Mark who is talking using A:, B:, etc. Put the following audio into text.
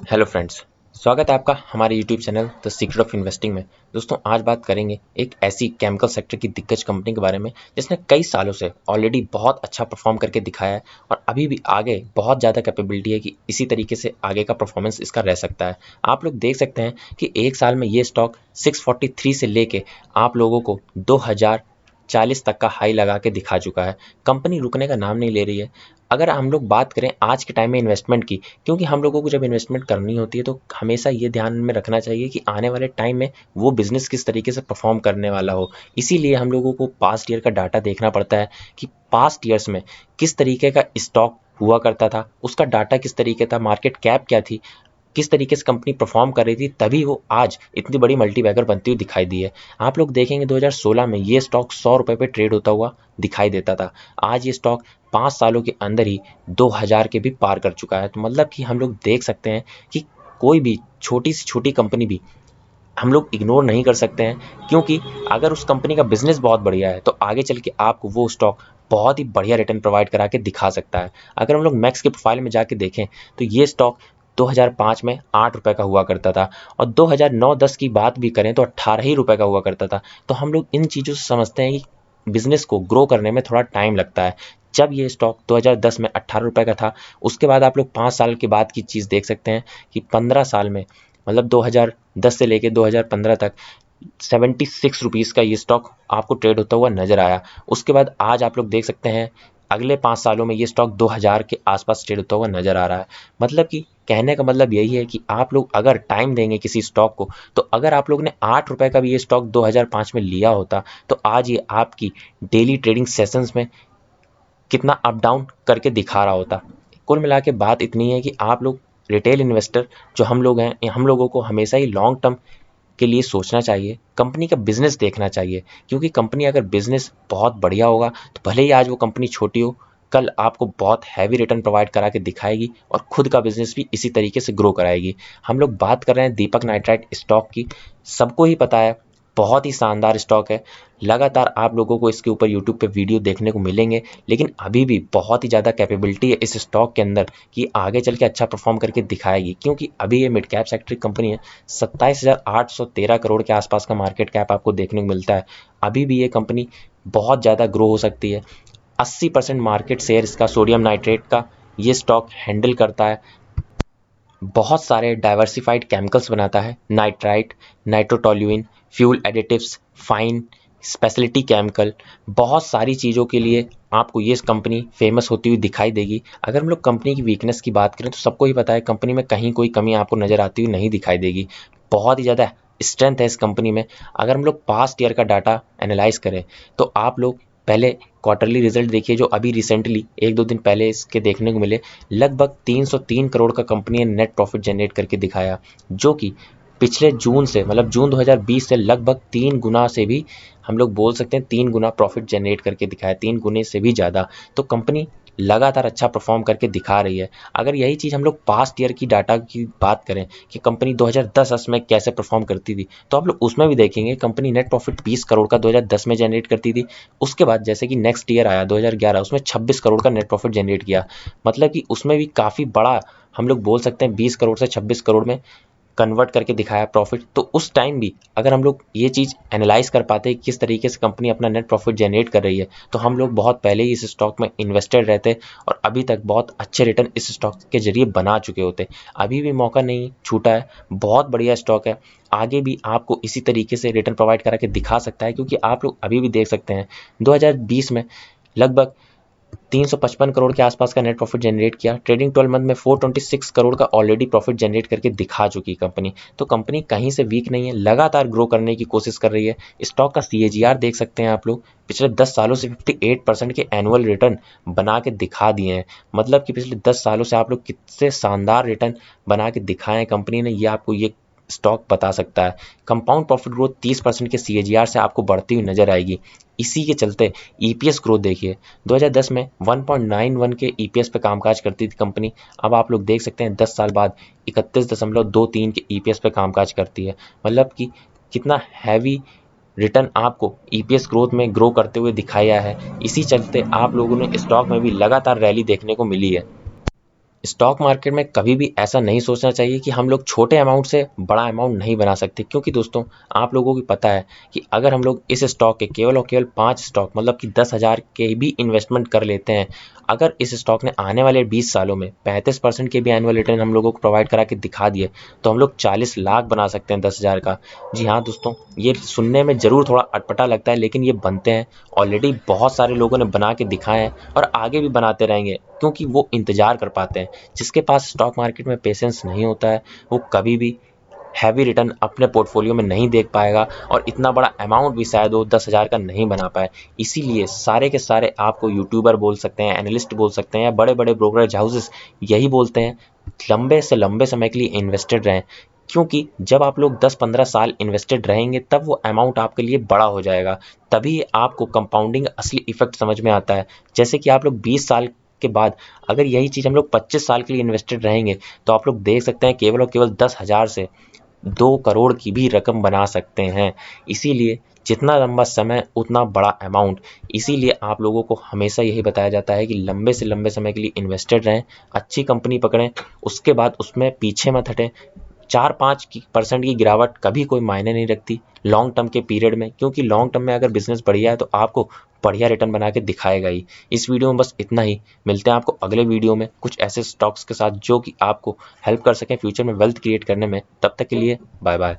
A: Hello friends. स्वागत है आपका हमारे YouTube channel the secret of investing में। दोस्तों, आज बात करेंगे एक ऐसी केमिकल सेक्टर की दिग्गज कंपनी के बारे में जिसने कई सालों से ऑलरेडी बहुत अच्छा परफॉर्म करके दिखाया है और अभी भी आगे बहुत ज़्यादा कैपेबिलिटी है कि इसी तरीके से आगे का परफॉर्मेंस इसका रह सकता है। आप लोग देख सकते हैं कि एक साल में ये स्टॉक 643 से लेके आप लोगों को 2040 तक का हाई लगा के दिखा चुका है। कंपनी रुकने का नाम नहीं ले रही है। अगर हम लोग बात करें आज के टाइम में इन्वेस्टमेंट की, क्योंकि हम लोगों को जब इन्वेस्टमेंट करनी होती है तो हमेशा ये ध्यान में रखना चाहिए कि आने वाले टाइम में वो बिजनेस किस तरीके से परफॉर्म करने वाला हो। इसीलिए हम लोगों को पास्ट ईयर का डाटा देखना पड़ता है कि पास्ट ईयर्स में किस तरीके का स्टॉक हुआ करता था, उसका डाटा किस तरीके था, मार्केट कैप क्या थी, किस तरीके से कंपनी परफॉर्म कर रही थी, तभी वो आज इतनी बड़ी मल्टीबैगर बनती हुई दिखाई दी है। आप लोग देखेंगे 2016 में ये स्टॉक 100 रुपये पे ट्रेड होता हुआ दिखाई देता था। आज ये स्टॉक 5 सालों के अंदर ही 2000 के भी पार कर चुका है। तो मतलब कि हम लोग देख सकते हैं कि कोई भी छोटी से छोटी कंपनी भी हम लोग इग्नोर नहीं कर सकते हैं, क्योंकि अगर उस कंपनी का बिजनेस बहुत बढ़िया है तो आगे चल के आपको वो स्टॉक बहुत ही बढ़िया रिटर्न प्रोवाइड करा के दिखा सकता है। अगर हम लोग मैक्स के प्रोफाइल में जाके देखें तो ये स्टॉक 2005 में 8 रुपए का हुआ करता था और 2009-10 की बात भी करें तो 18 ही रुपए का हुआ करता था। तो हम लोग इन चीज़ों से समझते हैं कि बिजनेस को ग्रो करने में थोड़ा टाइम लगता है। जब ये स्टॉक 2010 में 18 रुपए का था, उसके बाद आप लोग 5 साल के बाद की चीज़ देख सकते हैं कि 15 साल में, मतलब 2010 से लेके 2015 तक 76 रुपीज़ का ये स्टॉक आपको ट्रेड होता हुआ नजर आया। उसके बाद आज आप लोग देख सकते हैं अगले 5 सालों में ये स्टॉक 2000 के आसपास ट्रेड होता हुआ नजर आ रहा है। मतलब कि कहने का मतलब यही है कि आप लोग अगर टाइम देंगे किसी स्टॉक को, तो अगर आप लोग ने 8 रुपए का भी ये स्टॉक 2005 में लिया होता तो आज ये आपकी डेली ट्रेडिंग सेशंस में कितना अप डाउन करके दिखा रहा होता। कुल मिला के बात इतनी है कि आप लोग रिटेल इन्वेस्टर जो हम लोग हैं, हम लोगों को हमेशा ही लॉन्ग टर्म के लिए सोचना चाहिए, कंपनी का बिजनेस देखना चाहिए। क्योंकि कंपनी अगर बिजनेस बहुत बढ़िया होगा तो भले ही आज वो कंपनी छोटी हो, कल आपको बहुत हैवी रिटर्न प्रोवाइड करा के दिखाएगी और खुद का बिजनेस भी इसी तरीके से ग्रो कराएगी। हम लोग बात कर रहे हैं दीपक नाइट्राइट स्टॉक की। सबको ही पता है बहुत ही शानदार स्टॉक है। लगातार आप लोगों को इसके ऊपर यूट्यूब पे वीडियो देखने को मिलेंगे, लेकिन अभी भी बहुत ही ज़्यादा कैपेबिलिटी है इस स्टॉक के अंदर कि आगे चल के अच्छा परफॉर्म करके दिखाएगी। क्योंकि अभी ये मिड कैप सेक्टर कंपनी है। 27,813 करोड़ के आसपास का मार्केट कैप आपको देखने को मिलता है। अभी भी ये कंपनी बहुत ज़्यादा ग्रो हो सकती है। 80% मार्केट शेयर इसका सोडियम नाइट्रेट का ये स्टॉक हैंडल करता है। बहुत सारे डाइवर्सिफाइड केमिकल्स बनाता है, nitrite, nitrotoluene, fuel additives, fine speciality chemical. बहुत सारी चीज़ों के लिए आपको ये कंपनी फेमस होती हुई दिखाई देगी। अगर हम लोग कंपनी की वीकनेस की बात करें तो सबको ही पता है कंपनी में कहीं कोई कमी आपको नज़र आती हुई नहीं दिखाई देगी। बहुत ही ज़्यादा स्ट्रेंथ है इस कंपनी में। अगर हम लोग पास्ट ईयर का डाटा एनालाइज करें तो आप लोग पहले क्वार्टरली रिजल्ट देखिए जो अभी रिसेंटली 1-2 दिन पहले इसके देखने को मिले। लगभग 303 करोड़ का कंपनी ने नेट प्रॉफिट जनरेट करके दिखाया, जो कि पिछले जून से, मतलब जून 2020 से लगभग 3 गुना से भी, हम लोग बोल सकते हैं 3 गुना प्रॉफिट जनरेट करके दिखाया, 3 गुने से भी ज़्यादा। तो कंपनी लगातार अच्छा परफॉर्म करके दिखा रही है। अगर यही चीज़ हम लोग पास्ट ईयर की डाटा की बात करें कि कंपनी 2010 में कैसे परफॉर्म करती थी, तो आप लोग उसमें भी देखेंगे कंपनी नेट प्रॉफिट 20 करोड़ का 2010 में जनरेट करती थी। उसके बाद जैसे कि नेक्स्ट ईयर आया 2011, उसमें 26 करोड़ का नेट प्रॉफिट जनरेट किया। मतलब कि उसमें भी काफ़ी बड़ा, हम लोग बोल सकते हैं 20 करोड़ से 26 करोड़ में कन्वर्ट करके दिखाया प्रॉफिट। तो उस टाइम भी अगर हम लोग ये चीज़ एनालाइज कर पाते हैं किस तरीके से कंपनी अपना नेट प्रॉफिट जनरेट कर रही है, तो हम लोग बहुत पहले ही इस स्टॉक में इन्वेस्टेड रहते और अभी तक बहुत अच्छे रिटर्न इस स्टॉक के जरिए बना चुके होते। अभी भी मौका नहीं छूटा है, बहुत बढ़िया स्टॉक है। आगे भी आपको इसी तरीके से रिटर्न प्रोवाइड करा के दिखा सकता है, क्योंकि आप लोग अभी भी देख सकते हैं 2020 में लगभग 355 करोड़ के आसपास का नेट प्रॉफिट जनरेट किया। ट्रेडिंग 12 मंथ में 426 करोड़ का ऑलरेडी प्रॉफिट जनरेट करके दिखा चुकी कंपनी। तो कंपनी कहीं से वीक नहीं है, लगातार ग्रो करने की कोशिश कर रही है। स्टॉक का सीएजीआर देख सकते हैं आप लोग, पिछले 10 सालों से 58% के एनुअल रिटर्न बना के दिखा दिए हैं। मतलब कि पिछले 10 सालों से आप लोग कितने शानदार रिटर्न बना के दिखाए हैं कंपनी ने, ये आपको ये स्टॉक बता सकता है। कंपाउंड प्रॉफिट ग्रोथ 30% के सीएजीआर से आपको बढ़ती हुई नजर आएगी। इसी के चलते ईपीएस ग्रोथ देखिए, 2010 में 1.91 के ईपीएस पे कामकाज करती थी कंपनी। अब आप लोग देख सकते हैं 10 साल बाद 31.23 के ईपीएस पे कामकाज करती है। मतलब कि कितना हैवी रिटर्न आपको ईपीएस ग्रोथ में ग्रो करते हुए दिखाया है। इसी चलते आप लोगों ने स्टॉक में भी लगातार रैली देखने को मिली है। स्टॉक मार्केट में कभी भी ऐसा नहीं सोचना चाहिए कि हम लोग छोटे अमाउंट से बड़ा अमाउंट नहीं बना सकते, क्योंकि दोस्तों आप लोगों को पता है कि अगर हम लोग इस स्टॉक के केवल और केवल 5 स्टॉक मतलब कि 10,000 के भी इन्वेस्टमेंट कर लेते हैं, अगर इस स्टॉक ने आने वाले 20 सालों में 35% के भी एनुअल रिटर्न हम लोगों को प्रोवाइड करा के दिखा दिए, तो हम लोग 40 लाख बना सकते हैं 10,000 का। जी हाँ दोस्तों, ये सुनने में ज़रूर थोड़ा अटपटा लगता है, लेकिन ये बनते हैं। ऑलरेडी बहुत सारे लोगों ने बना के दिखाए हैं और आगे भी बनाते रहेंगे, क्योंकि वो इंतजार कर पाते हैं। जिसके पास स्टॉक मार्केट में पेशेंस नहीं होता है, वो कभी भी हैवी रिटर्न अपने पोर्टफोलियो में नहीं देख पाएगा, और इतना बड़ा अमाउंट भी शायद वो 10,000 का नहीं बना पाए। इसीलिए सारे के सारे आपको यूट्यूबर बोल सकते हैं, एनालिस्ट बोल सकते हैं, या बड़े बड़े ब्रोकरेज हाउसेस यही बोलते हैं, लंबे से लंबे समय के लिए इन्वेस्टेड रहें। क्योंकि जब आप लोग 10-15 साल इन्वेस्टेड रहेंगे, तब वो अमाउंट आपके लिए बड़ा हो जाएगा, तभी आपको कंपाउंडिंग असली इफेक्ट समझ में आता है। जैसे कि आप लोग 20 साल के बाद अगर यही चीज़ हम लोग 25 साल के लिए इन्वेस्टेड रहेंगे, तो आप लोग देख सकते हैं केवल और केवल 10,000 से 2 करोड़ की भी रकम बना सकते हैं। इसीलिए जितना लंबा समय उतना बड़ा अमाउंट। इसीलिए आप लोगों को हमेशा यही बताया जाता है कि लंबे से लंबे समय के लिए इन्वेस्टेड रहें, अच्छी कंपनी पकड़ें, उसके बाद उसमें पीछे मत हटें। 4-5% की गिरावट कभी कोई मायने नहीं रखती लॉन्ग टर्म के पीरियड में, क्योंकि लॉन्ग टर्म में अगर बिजनेस बढ़िया है तो आपको बढ़िया रिटर्न बना के दिखाएगा ही। इस वीडियो में बस इतना ही। मिलते हैं आपको अगले वीडियो में कुछ ऐसे स्टॉक्स के साथ जो कि आपको हेल्प कर सकें फ्यूचर में वेल्थ क्रिएट करने में। तब तक के लिए बाय बाय।